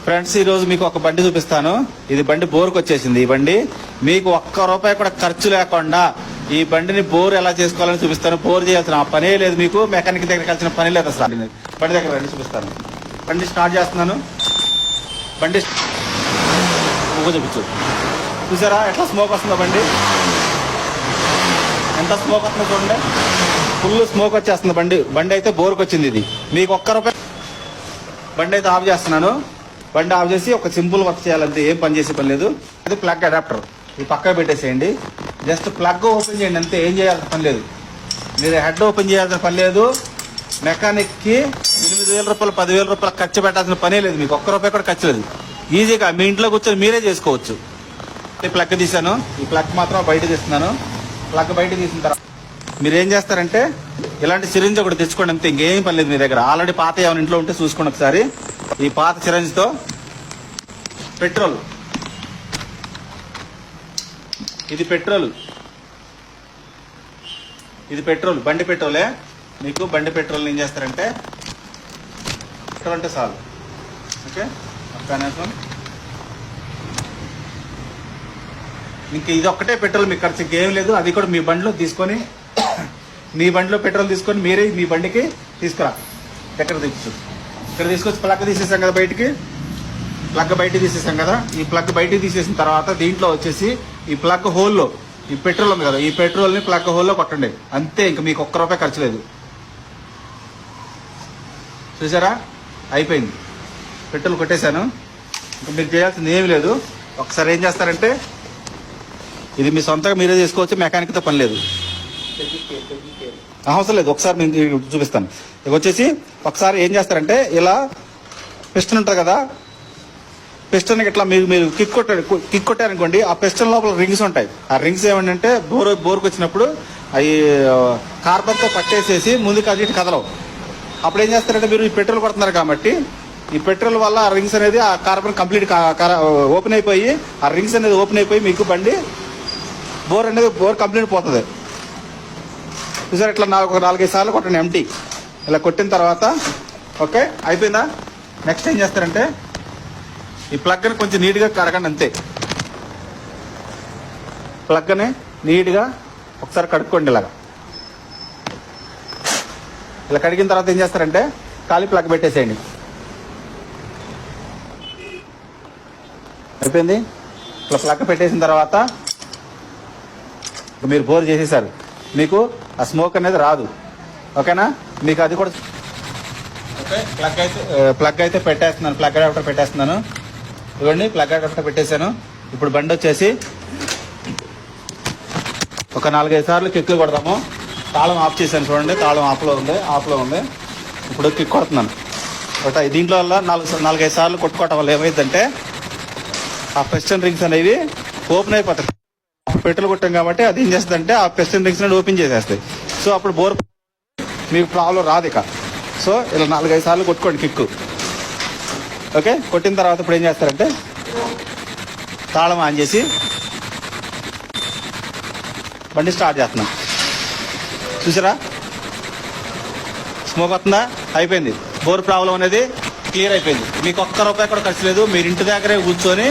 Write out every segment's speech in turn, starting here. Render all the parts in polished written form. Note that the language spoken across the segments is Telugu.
ఫ్రెండ్స్, ఈ రోజు మీకు ఒక బండి చూపిస్తాను. ఇది బండి బోర్కి వచ్చేసింది. ఈ బండి మీకు ఒక్క రూపాయి కూడా ఖర్చు లేకుండా ఈ బండిని బోర్ ఎలా చేసుకోవాలని చూపిస్తాను. బోర్ చేయాల్సిన పనే లేదు, మీకు మెకానిక్ దగ్గరికి వెళ్ళాల్సిన పని లేదు అసలు. బండి దగ్గర రండి, చూపిస్తాను. బండి స్టార్ట్ చేస్తున్నాను. బండి చూపించు. చూసారా ఎట్లా స్మోక్ వస్తుందో? బండి ఎంత స్మోక్ వస్తుందో చూడండి. ఫుల్ స్మోక్ వచ్చేస్తుంది. బండి అయితే బోర్కి వచ్చింది. ఇది మీకు ఒక్క రూపాయి. బండి అయితే ఆఫ్ చేస్తున్నాను. బండి ఆఫ్ చేసి ఒక సింపుల్ వర్క్ చేయాలంటే ఏం పని చేసే పని లేదు. అది ప్లగ్ అడాప్టర్, ఇది పక్కకు పెట్టేసేయండి. జస్ట్ ప్లగ్ ఓపెన్ చేయండి అంతే, ఏం చేయాల్సిన పని లేదు. మీరు హెడ్ ఓపెన్ చేయాల్సిన పని లేదు. మెకానిక్కి 8,000 రూపాయలు 10,000 రూపాయలు ఖర్చు పెట్టాల్సిన పనే లేదు. మీకు ఒక్క రూపాయి కూడా ఖర్చు లేదు. ఈజీగా మీ ఇంట్లో కూర్చొని మీరే చేసుకోవచ్చు. ప్లగ్ తీసాను. ఈ ప్లగ్ మాత్రం బయట తీస్తున్నాను. ప్లగ్ బయట తీసిన తర్వాత మీరు ఏం చేస్తారంటే ఇలాంటి సిరింజ్ ఒకటి తెచ్చుకోండి అంతే, ఇంకేం పని లేదు మీ దగ్గర. ఆల్రెడీ పాత ఏమైనా ఇంట్లో ఉంటే చూసుకోండి ఒకసారి. ఈ పాత సిరంజ్తో పెట్రోల్, ఇది పెట్రోల్, బండి పెట్రోలే. మీకు బండి పెట్రోల్ ఏం చేస్తారంటే పెట్రోల్ అంటే చాలు. ఓకే, కనీసం ఇంక ఇది ఒక్కటే పెట్రోల్, మీకు ఖర్చు ఇంకేం లేదు. అది కూడా మీ బండిలో తీసుకొని, మీ బండిలో పెట్రోల్ తీసుకొని మీరే మీ బండికి తీసుకురా. ఎక్కడ ఇక్కడ తీసుకొచ్చి ప్లగ్ తీసేసాం కదా బయటికి. ప్లగ్ బయట తీసేసాం కదా. ఈ ప్లగ్ బయటికి తీసేసిన తర్వాత దీంట్లో వచ్చేసి ఈ ప్లగ్ హోల్లో ఈ పెట్రోల్ ఉంది కదా, ఈ పెట్రోల్ని ప్లగ్ హోల్లో కొట్టండి అంతే. ఇంకా మీకు ఒక్క రూపాయి ఖర్చు లేదు. చూసారా, అయిపోయింది. పెట్రోల్ కొట్టేశాను. ఇంకా మీరు చేయాల్సింది ఏమి లేదు. ఒకసారి ఏం చేస్తారంటే ఇది మీ సొంతంగా మీరే చేసుకోవచ్చు, మెకానిక్తో పని లేదు, అవసరం లేదు. ఒకసారి నేను చూపిస్తాను. ఇక వచ్చేసి ఒకసారి ఏం చేస్తారంటే ఇలా పిస్టన్ ఉంటుంది కదా, పిస్టన్ ఇట్లా మీరు కిక్ కొట్టారనుకోండి, ఆ పిస్టన్ లోపల రింగ్స్ ఉంటాయి. ఆ రింగ్స్ ఏమంటే బోర్కి వచ్చినప్పుడు అవి కార్బన్తో పట్టేసేసి ముందుకు అది కదలవు. అప్పుడు ఏం చేస్తారంటే మీరు ఈ పెట్రోల్ కొడుతున్నారు కాబట్టి ఈ పెట్రోల్ వల్ల ఆ రింగ్స్ అనేది ఆ కార్బన్ కంప్లీట్ ఓపెన్ అయిపోయి, ఆ రింగ్స్ అనేది ఓపెన్ అయిపోయి మీకు బండి బోర్ కంప్లీట్ పోతుంది. చూసారు, ఇట్లా 4-5 సార్లు కొట్టండి ఎంటీ. ఇలా కొట్టిన తర్వాత ఓకే అయిపోయిందా. నెక్స్ట్ ఏం చేస్తారంటే ఈ ప్లగ్ని కొంచెం నీట్గా కడగండి అంతే. ప్లగ్ని నీట్గా ఒకసారి కడుక్కోండి. ఇలా కడిగిన తర్వాత ఏం చేస్తారంటే ఖాళీ ప్లగ్ పెట్టేసేయండి. అయిపోయింది. ఇట్లా ప్లగ్ పెట్టేసిన తర్వాత మీరు బోర్ చేసేసారు, మీకు ఆ స్మోక్ అనేది రాదు. ఓకేనా, మీకు అది కూడా ఓకే. ప్లగ్ అయితే పెట్టేస్తున్నాను. ప్లగ్ అడాప్టర్ పెట్టేస్తున్నాను. ఇవ్వండి, ప్లగ్ అడాప్టర్ పెట్టేశాను. ఇప్పుడు బండి వచ్చేసి ఒక 4-5 సార్లు కిక్లు కొడతాము. తాళం ఆఫ్ చేశాను చూడండి, తాళం ఆఫ్లో ఉంది. ఇప్పుడు కిక్ కొడుతున్నాను. దీంట్లో వల్ల 4-5 సార్లు కొట్టుకోవటం వల్ల ఏమైందంటే ఆ పిస్టన్ రింగ్స్ అనేవి ఓపెన్ అయిపోతాయి. పెట్రోల్ కొట్టాం కాబట్టి అది ఏం చేస్తుందంటే ఆ పిస్టన్ రింగ్స్ అనేది ఓపెన్ చేసేస్తాయి. సో అప్పుడు బోర్ మీకు ప్రాబ్లం రాదు ఇక. సో ఇలా 4-5 సార్లు కొట్టుకోండి కిక్కు. ఓకే, కొట్టిన తర్వాత ఇప్పుడు ఏం చేస్తారంటే తాళం ఆన్ చేసి బండి స్టార్ట్ చేస్తున్నాం. చూసారా, స్మోక్ వస్తుందా? అయిపోయింది. బోర్ ప్రాబ్లం అనేది క్లియర్ అయిపోయింది. మీకు ఒక్క రూపాయి కూడా ఖర్చు లేదు. మీరు ఇంటి దగ్గరే కూర్చొని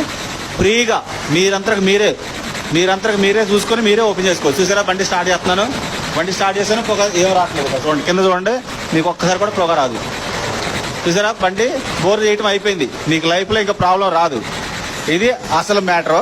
ఫ్రీగా మీరంతకు మీరే చూసుకొని మీరే ఓపెన్ చేసుకోవచ్చు. చూసారా, బండి స్టార్ట్ చేస్తున్నాను. బండి స్టార్ట్ చేశాను, పొగ ఏం రావట్లేదు. చూడండి, కింద చూడండి, మీకు ఒక్కసారి కూడా పొగ రాదు. చూసారా, బండి బోర్ చేయటం అయిపోయింది. మీకు లైఫ్లో ఇంకా ప్రాబ్లం రాదు. ఇది అసలు మ్యాటర్.